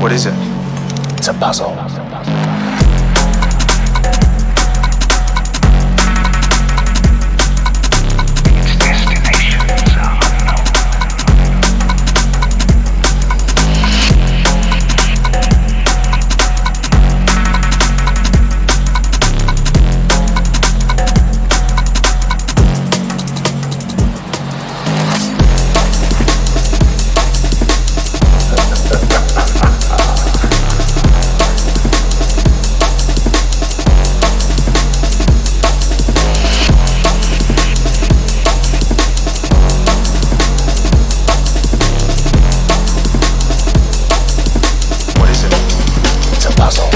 What is it? It's a puzzle. Its destinations are unknown. Puzzle.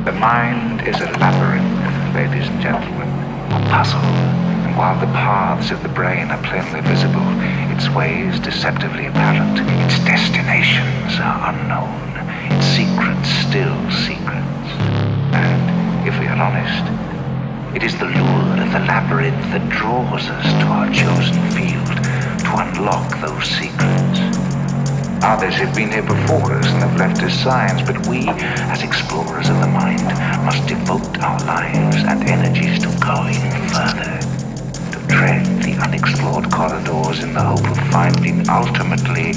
The mind is a labyrinth, ladies and gentlemen, a puzzle. And while the paths of the brain are plainly visible, its ways deceptively apparent, its destinations are unknown, its secrets still secrets. And, if we are honest, it is the lure of the labyrinth that draws us to our chosen field to unlock those secrets. Others have been here before us and have left us signs, but we, as explorers of the mind, must devote our lives and energies to going further, to tread the unexplored corridors in the hope of finding ultimately